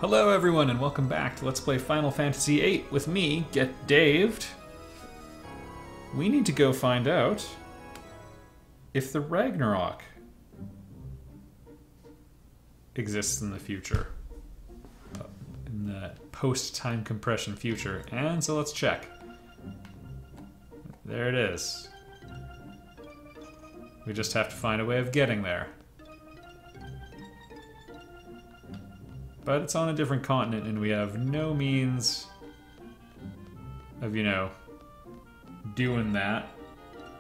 Hello everyone and welcome back to Let's Play Final Fantasy VIII with me, Get Daved. We need to go find out if the Ragnarok exists in the future. In the post-time compression future. And so let's check. There it is. We just have to find a way of getting there. But it's on a different continent and we have no means of, doing that.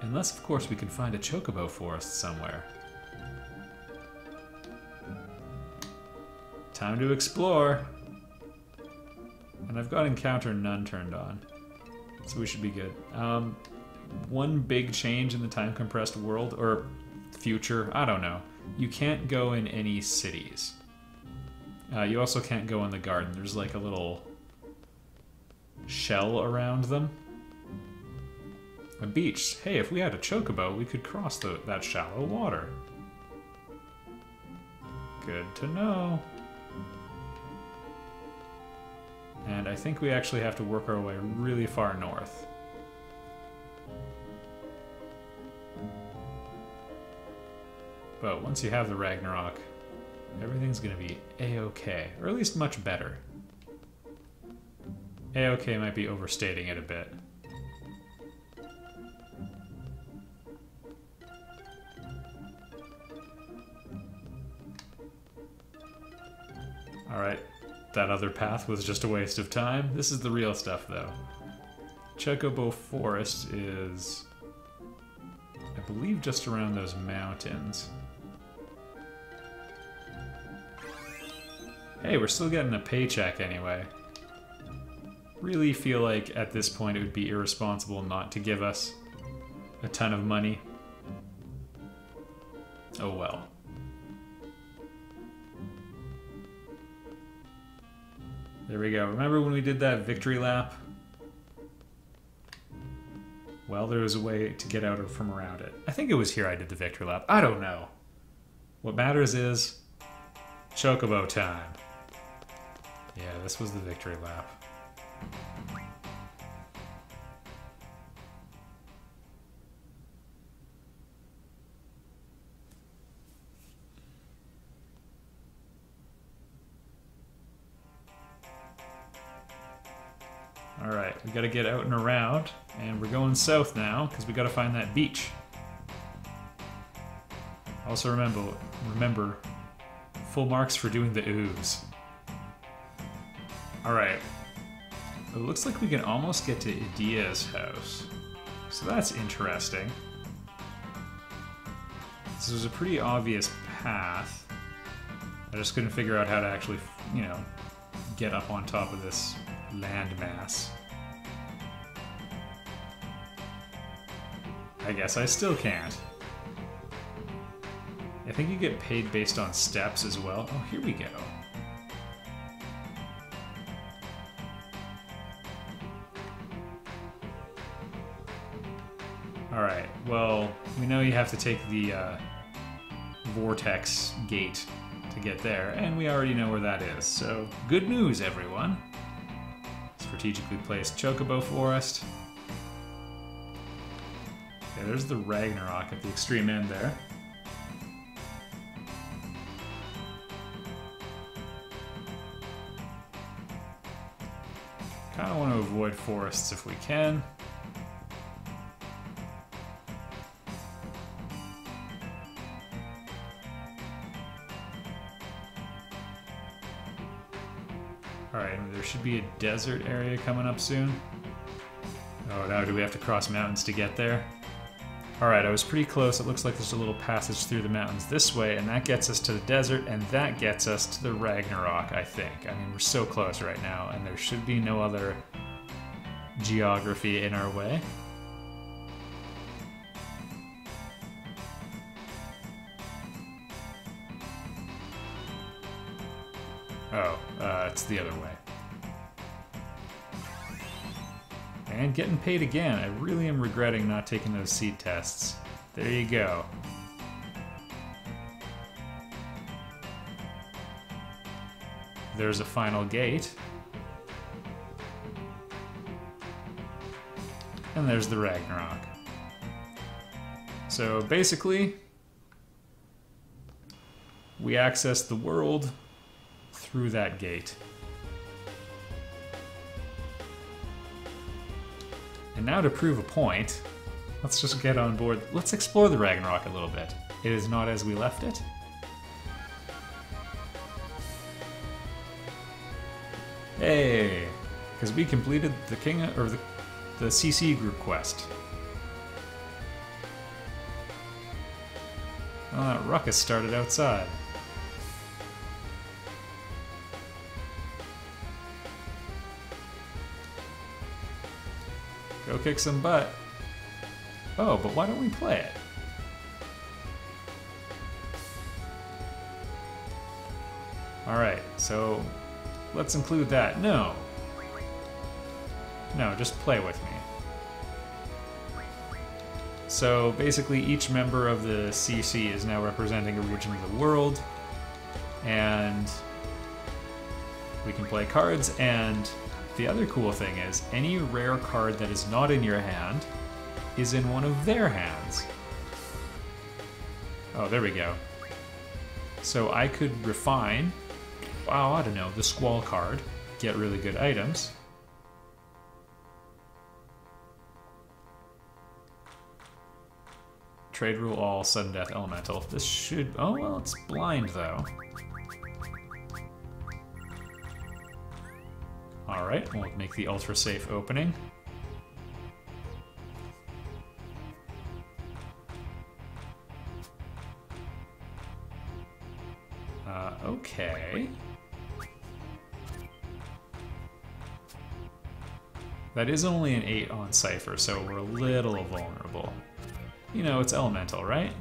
Unless, of course, we can find a chocobo forest somewhere. Time to explore. And I've got Encounter None turned on. So we should be good. One big change in the time-compressed world, or future, I don't know. You can't go in any cities. You also can't go in the garden. There's like a little shell around them. A beach. Hey, if we had a chocobo, we could cross that shallow water. Good to know. And I think we actually have to work our way really far north. But once you have the Ragnarok, everything's gonna be A-okay, or at least much better. A-okay might be overstating it a bit. Alright, that other path was just a waste of time. This is the real stuff, though. Chocobo Forest is, I believe, just around those mountains. Hey, we're still getting a paycheck anyway. Really feel like at this point it would be irresponsible not to give us a ton of money. Oh well. There we go. Remember when we did that victory lap? Well, there was a way to get out from around it. I think it was here I did the victory lap. I don't know. What matters is chocobo time. Yeah, this was the victory lap. Alright, we gotta get out and around, and we're going south now, because we gotta find that beach. Also remember, full marks for doing the ooze. Alright. It looks like we can almost get to Idia's house. So that's interesting. This was a pretty obvious path. I just couldn't figure out how to actually, get up on top of this landmass. I guess I still can't. I think you get paid based on steps as well. Oh, here we go. Alright, well, we know you have to take the vortex gate to get there, and we already know where that is, so good news, everyone. Strategically placed chocobo forest. Okay, there's the Ragnarok at the extreme end there. Kind of want to avoid forests if we can. Alright, there should be a desert area coming up soon. Oh no, do we have to cross mountains to get there? Alright, I was pretty close. It looks like there's a little passage through the mountains this way, and that gets us to the desert, and that gets us to the Ragnarok, I think. I mean, we're so close right now, and there should be no other geography in our way. Oh, it's the other way. And getting paid again. I really am regretting not taking those seed tests. There you go. there's a final gate. And there's the Ragnarok. So basically, we access the world through that gate. And now to prove a point, let's just get on board. Let's explore the Ragnarok a little bit. It is not as we left it. Hey, because we completed the the CC group quest. Well, that ruckus started outside. Go kick some butt. Oh, but why don't we play it? Alright, so let's include that. No, just play with me. So basically each member of the CC is now representing a region of the world, and we can play cards, and the other cool thing is any rare card that is not in your hand is in one of their hands. Oh, there we go. So I could refine, wow, I don't know, the Squall card, get really good items. Trade rule all, sudden death elemental. This should, oh well, it's blind though. Alright, we'll make the ultra safe opening. Okay. That is only an 8 on Cypher, so we're a little vulnerable. You know, it's elemental, right?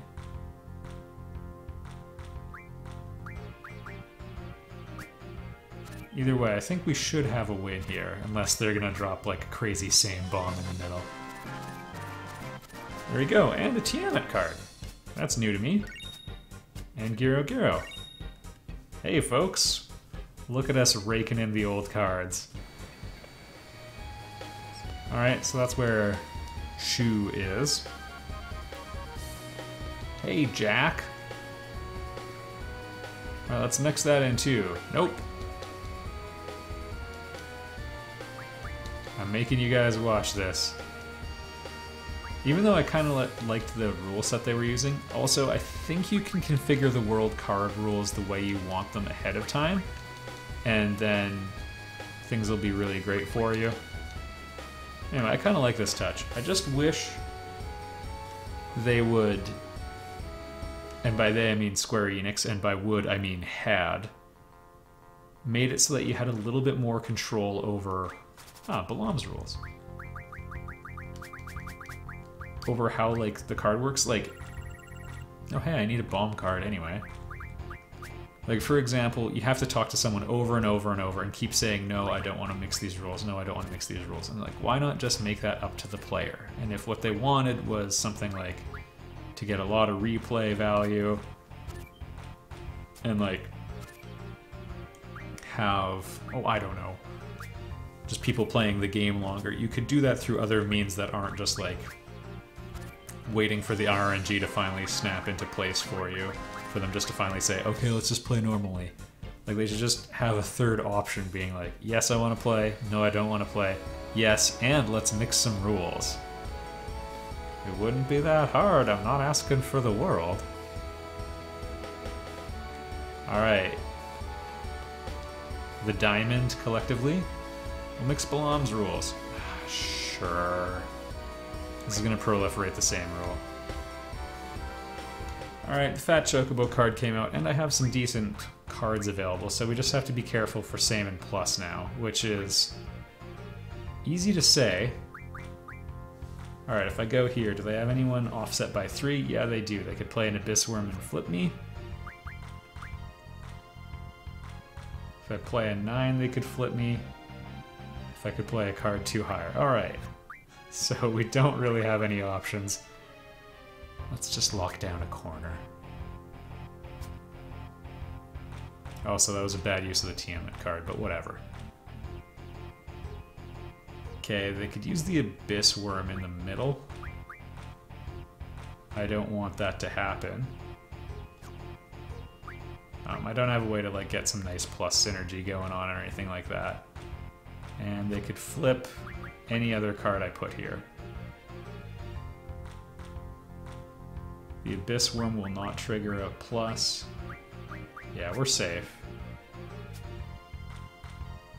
Either way, I think we should have a win here, unless they're gonna drop like a crazy same bomb in the middle. There we go, and a Tiamat card. That's new to me. And Giro Giro. Hey folks, look at us raking in the old cards. Alright, so that's where Shu is. Hey, Jack. Alright, let's mix that in too. Nope. I'm making you guys watch this. Even though I kind of liked the rule set they were using, also I think you can configure the world card rules the way you want them ahead of time, and then things will be really great for you. Anyway, I kind of like this touch. I just wish they would, and by they I mean Square Enix, and by would I mean had, made it so that you had a little bit more control over Balam's rules. Over how like the card works, like, oh hey, I need a bomb card anyway. Like for example, you have to talk to someone over and over and over and keep saying, no, I don't want to mix these rules, no, I don't want to mix these rules. And like, why not just make that up to the player? And if what they wanted was something like to get a lot of replay value and like have, oh, I don't know, just people playing the game longer, you could do that through other means that aren't just like waiting for the RNG to finally snap into place for you, for them just to finally say, okay, let's just play normally. Like, they should just have a third option being like, yes, I want to play, no, I don't want to play, yes, and let's mix some rules. It wouldn't be that hard, I'm not asking for the world. Alright. The Diamond, collectively. We'll mix Balam's rules. Sure. This is going to proliferate the same rule. Alright, the Fat Chocobo card came out, and I have some decent cards available, so we just have to be careful for Same and Plus now, which is easy to say. Alright, if I go here, do they have anyone offset by 3? Yeah, they do. They could play an Abyss Worm and flip me. If I play a 9, they could flip me. If I could play a card 2 higher. Alright. So we don't really have any options. Let's just lock down a corner. Also, that was a bad use of the Tiamat card, but whatever. Okay, they could use the Abyss Worm in the middle. I don't want that to happen. I don't have a way to like get some nice plus synergy going on or anything like that. And they could flip any other card I put here. The Abyss Worm will not trigger a plus. Yeah, we're safe.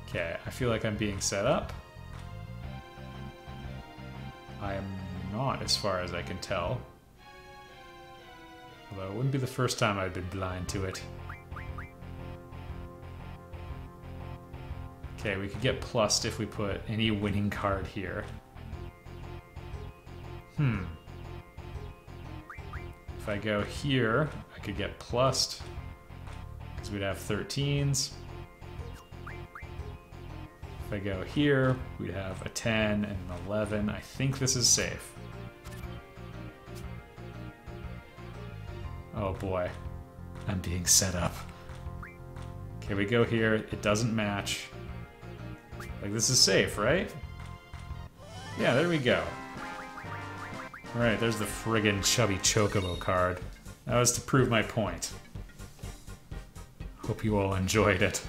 Okay, I feel like I'm being set up. I am not, as far as I can tell. Although it wouldn't be the first time I've been blind to it. Okay, we could get plussed if we put any winning card here. If I go here, I could get plussed, because we'd have 13s. If I go here, we'd have a 10 and an 11. I think this is safe. Oh boy, I'm being set up. Okay, we go here, it doesn't match. Like, this is safe, right? Yeah, there we go. Alright, there's the friggin' chubby chocobo card. That was to prove my point. Hope you all enjoyed it.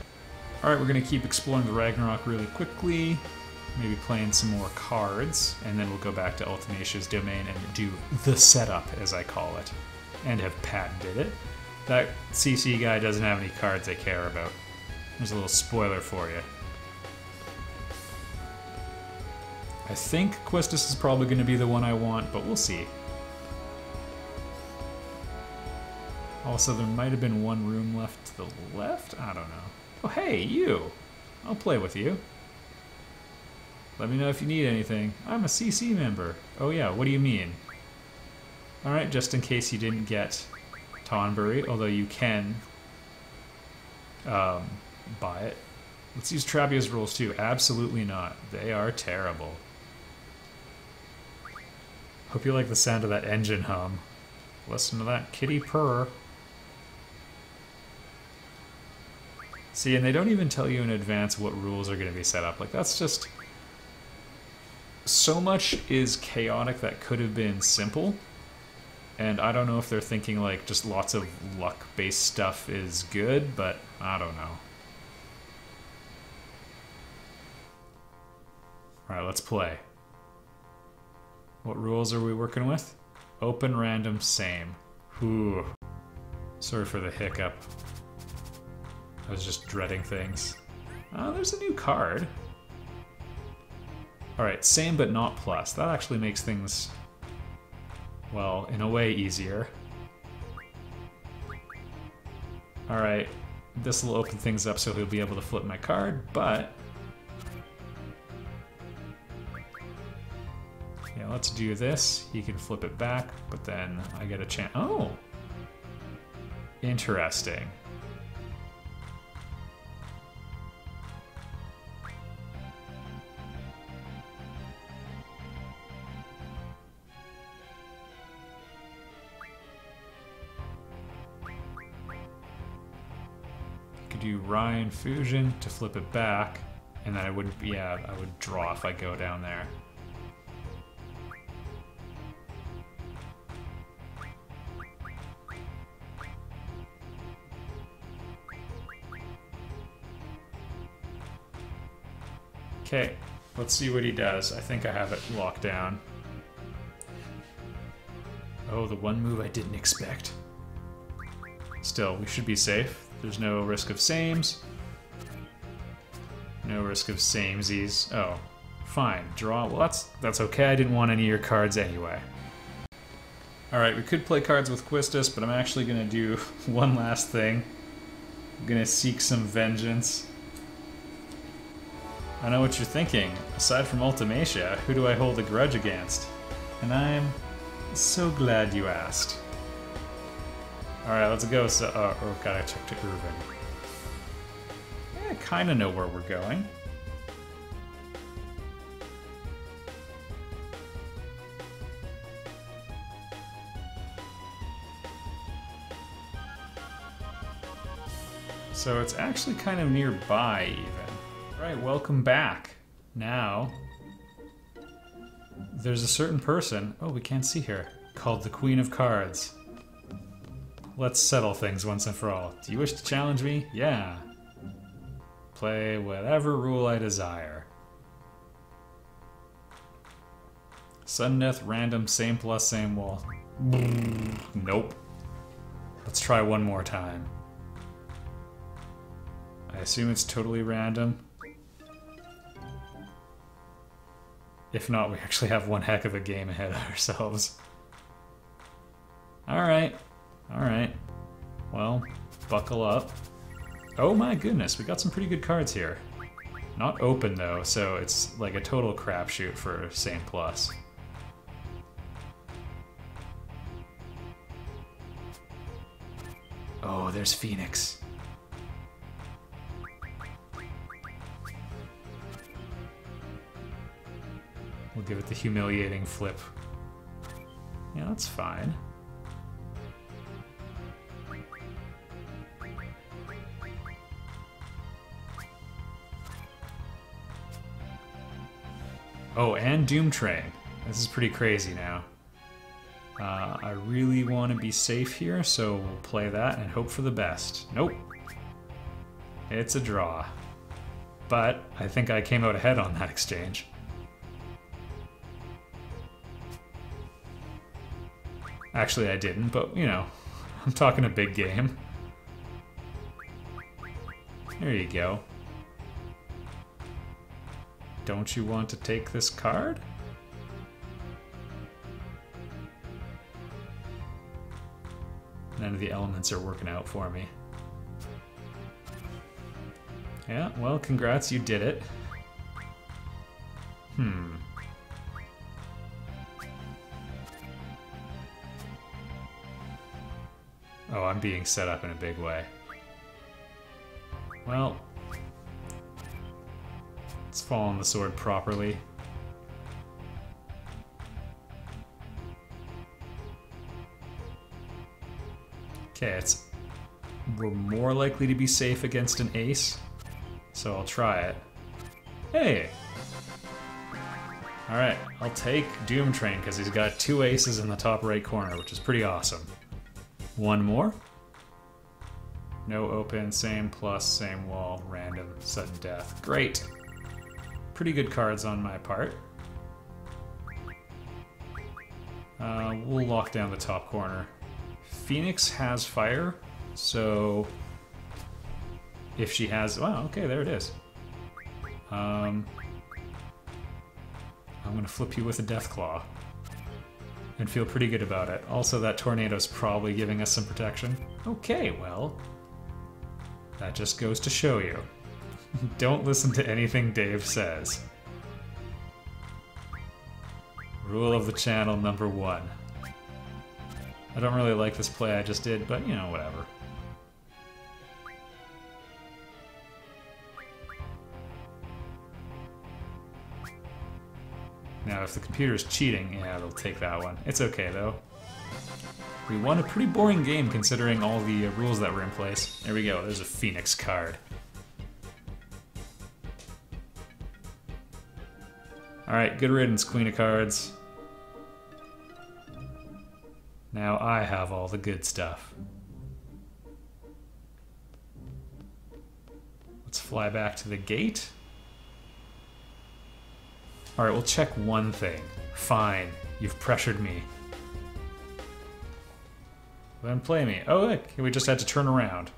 Alright, we're gonna keep exploring the Ragnarok really quickly. Maybe playing some more cards, and then we'll go back to Ultimecia's domain and do the setup, as I call it. And have patented it. That CC guy doesn't have any cards I care about. There's a little spoiler for you. I think Quistis is probably going to be the one I want, but we'll see. Also, there might have been one room left to the left? I don't know. Oh, hey, you! I'll play with you. Let me know if you need anything. I'm a CC member. Oh yeah, what do you mean? Alright, just in case you didn't get Tonberry, although you can buy it. Let's use Trabia's rules too. Absolutely not. They are terrible. Hope you like the sound of that engine hum. Listen to that kitty purr. See, and they don't even tell you in advance what rules are going to be set up. Like, that's just... So much is chaotic that could have been simple. And I don't know if they're thinking, like, just lots of luck-based stuff is good, but I don't know. Alright, let's play. What rules are we working with? Open, random, same. Ooh. Sorry for the hiccup. I was just dreading things. Oh, there's a new card. Alright, same but not plus. That actually makes things, well, in a way, easier. Alright, this will open things up so he'll be able to flip my card, but... Yeah, let's do this. He can flip it back, but then I get a chance. Oh! Interesting. Could do Ryan Fusion to flip it back, and then I wouldn't, yeah, I would draw if I go down there. Okay, let's see what he does. I think I have it locked down. Oh, the one move I didn't expect. Still, we should be safe. There's no risk of sames. No risk of samesies. Oh, fine. Draw. Well, that's okay. I didn't want any of your cards anyway. Alright, we could play cards with Quistis, but I'm actually going to do one last thing. I'm going to seek some vengeance. I know what you're thinking. Aside from Ultimecia, who do I hold a grudge against? And I'm so glad you asked. Alright, let's go. So, oh god, I took to Irvin. I kinda know where we're going. So it's actually kind of nearby even. Alright, welcome back. Now, there's a certain person, oh, we can't see her, called the Queen of Cards. Let's settle things once and for all. Do you wish to challenge me? Yeah. Play whatever rule I desire. Sudden death, random, same plus, same wall. Nope. Let's try one more time. I assume it's totally random. If not, we actually have one heck of a game ahead of ourselves. Alright. Alright. Well, buckle up. Oh my goodness, we got some pretty good cards here. Not open though, so it's like a total crapshoot for same plus. Oh, there's Phoenix. We'll give it the humiliating flip. Yeah, that's fine. Oh, and Doom Train. This is pretty crazy now. I really want to be safe here, so we'll play that and hope for the best. Nope. It's a draw. But I think I came out ahead on that exchange. Actually, I didn't, but, you know, I'm talking a big game. There you go. Don't you want to take this card? None of the elements are working out for me. Yeah, well, congrats, you did it. Oh, I'm being set up in a big way. Well, let's fall on the sword properly. Okay, we're more likely to be safe against an ace, so I'll try it. Hey! Alright, I'll take Doom Train because he's got 2 aces in the top right corner, which is pretty awesome. One more. No open, same plus, same wall, random, sudden death. Great! Pretty good cards on my part. We'll lock down the top corner. Phoenix has fire, so if she has... Wow, okay, there it is. I'm gonna flip you with a Deathclaw and feel pretty good about it. Also, that tornado's probably giving us some protection. Okay, well, that just goes to show you. Don't listen to anything Dave says. Rule of the channel number 1. I don't really like this play I just did, but, you know, whatever. Now, if the computer's cheating, yeah, it'll take that one. It's okay, though. We won a pretty boring game considering all the rules that were in place. There we go, there's a Phoenix card. Alright, good riddance, Queen of Cards. Now I have all the good stuff. Let's fly back to the gate. Alright, we'll check one thing. Fine, you've pressured me. Then play me. Oh, look, we just had to turn around.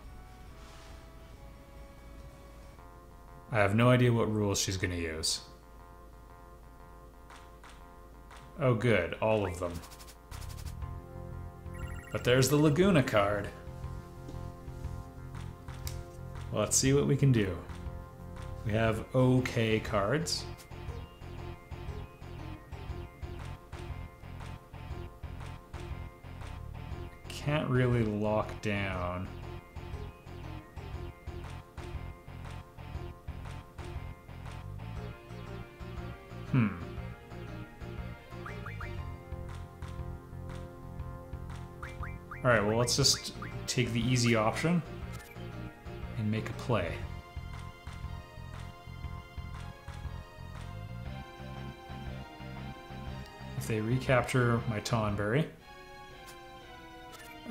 I have no idea what rules she's gonna use. Oh good, all of them. But there's the Laguna card. Well, let's see what we can do. We have okay cards. Can't really lock down. Alright, well let's just take the easy option and and make a play. If they recapture my Tonberry.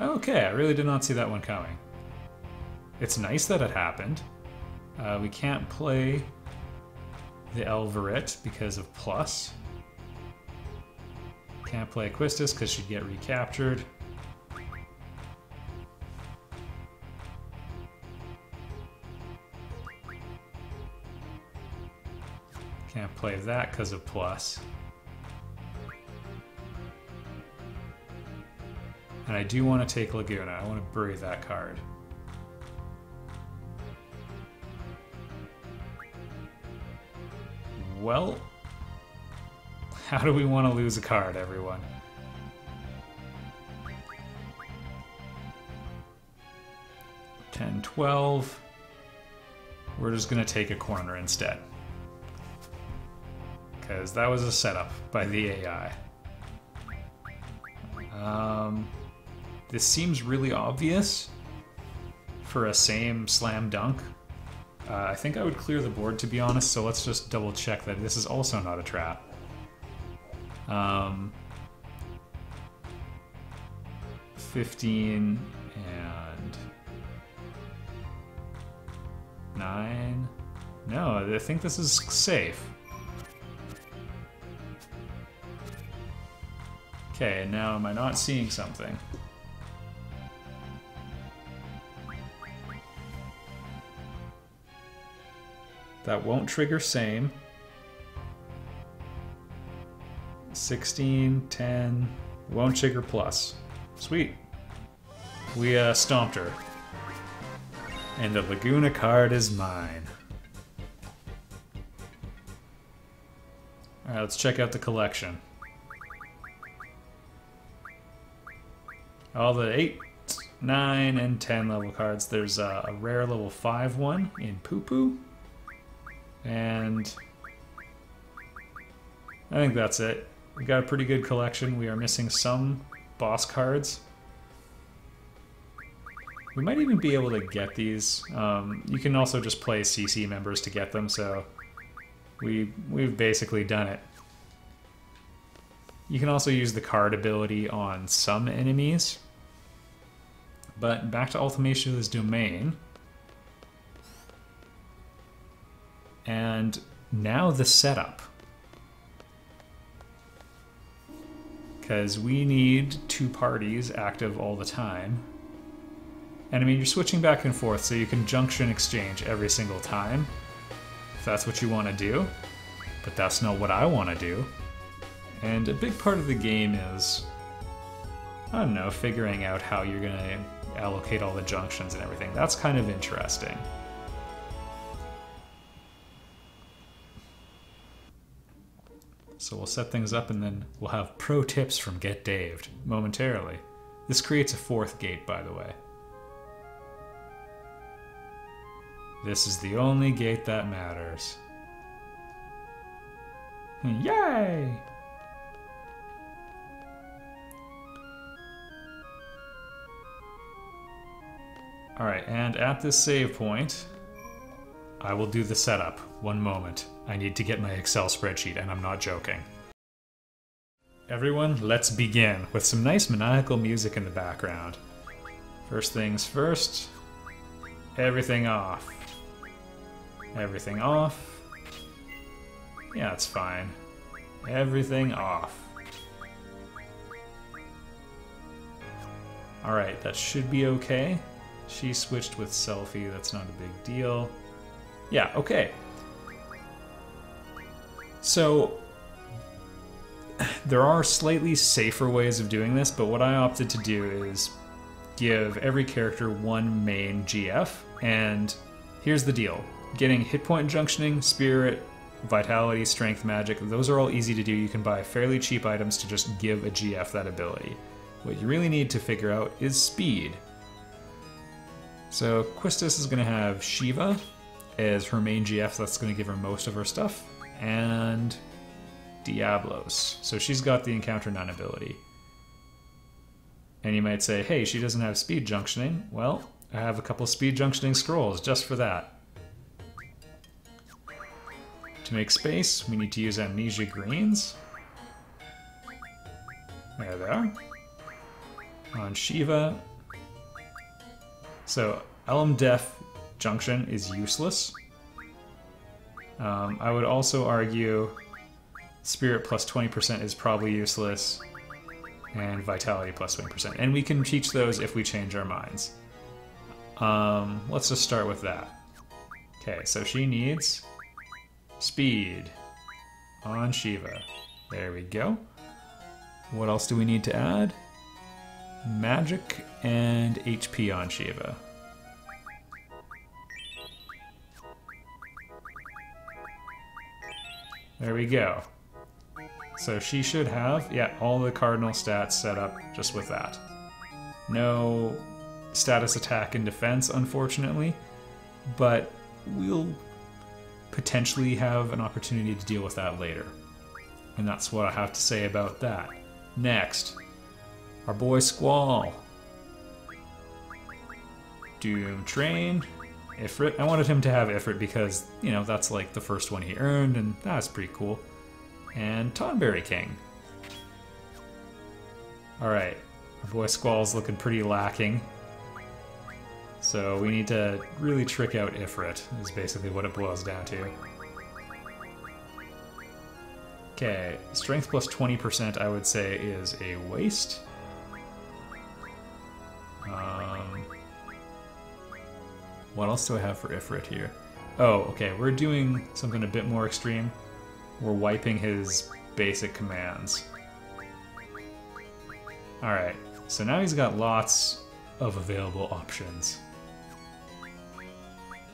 Okay, I really did not see that one coming. It's nice that it happened. We can't play the Elverit because of plus. Can't play Quistis because she'd get recaptured. Can't play that because of plus. And I do want to take Laguna. I want to bury that card. Well, how do we want to lose a card, everyone? $10-12. We're just going to take a corner instead. Because that was a setup by the AI. This seems really obvious for a same slam dunk. I think I would clear the board, to be honest, so let's just double check that this is also not a trap. 15 and 9. No, I think this is safe. Okay, and now am I not seeing something? That won't trigger same. 16, 10, won't trigger plus. Sweet. We stomped her. And the Laguna card is mine. Alright, let's check out the collection. All the 8, 9, and 10 level cards. There's a rare level 5 one in Poo Poo. And I think that's it. We've got a pretty good collection. We are missing some boss cards. We might even be able to get these. You can also just play CC members to get them, so we've basically done it. You can also use the card ability on some enemies. But back to Ultimecia's domain. And now the setup. Because we need 2 parties active all the time. And I mean, you're switching back and forth, so you can junction exchange every single time, if that's what you want to do. But that's not what I want to do. And a big part of the game is, I don't know, figuring out how you're going to allocate all the junctions and everything. That's kind of interesting. So we'll set things up and then we'll have pro tips from Get Daved momentarily. This creates a 4th gate, by the way. This is the only gate that matters. Yay! Alright, and at this save point, I will do the setup. One moment. I need to get my Excel spreadsheet, and I'm not joking. Everyone, let's begin with some nice maniacal music in the background. First things first, everything off. Everything off. Yeah, it's fine. Everything off. Alright, that should be okay. She switched with selfie, that's not a big deal. Yeah, okay. So, there are slightly safer ways of doing this, but what I opted to do is give every character one main GF, and here's the deal. Getting hit point junctioning, spirit, vitality, strength, magic, those are all easy to do. You can buy fairly cheap items to just give a GF that ability. What you really need to figure out is speed. So Quistis is going to have Shiva as her main GF, that's going to give her most of her stuff, and Diablos. So she's got the Encounter None ability. And you might say, hey, she doesn't have speed junctioning. Well, I have a couple speed junctioning scrolls just for that. To make space, we need to use amnesia greens. There they are. On Shiva. So, Elm Death Junction is useless. I would also argue Spirit plus 20% is probably useless, and Vitality plus 20%. And we can teach those if we change our minds. Let's just start with that. Okay, so she needs Speed on Shiva. There we go. What else do we need to add? Magic and HP on Shiva. There we go. So she should have, yeah, all the cardinal stats set up just with that. No status attack and defense, unfortunately, but we'll potentially have an opportunity to deal with that later. And that's what I have to say about that. Next, our boy Squall. Doom Train. Ifrit. I wanted him to have Ifrit because, you know, that's like the first one he earned, and that's pretty cool. And Tonberry King. Alright, our boy Squall's looking pretty lacking. So we need to really trick out Ifrit, is basically what it boils down to. Okay, strength plus 20% I would say is a waste. What else do I have for Ifrit here? Oh, okay, we're doing something a bit more extreme. We're wiping his basic commands. Alright, so now he's got lots of available options.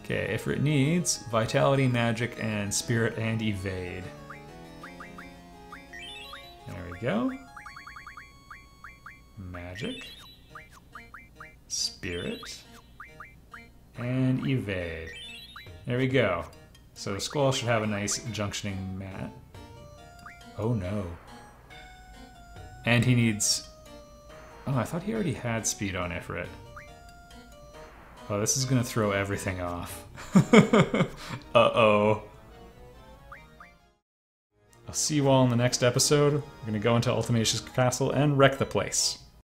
Okay, Ifrit needs Vitality, Magic, and Spirit and Evade. There we go. Magic. Spirit. And Evade. There we go. So Squall should have a nice junctioning mat. Oh no. And he needs... Oh, I thought he already had speed on Ifrit. Oh, this is gonna throw everything off. Uh-oh. I'll see you all in the next episode. We're gonna go into Ultimecia's castle and wreck the place.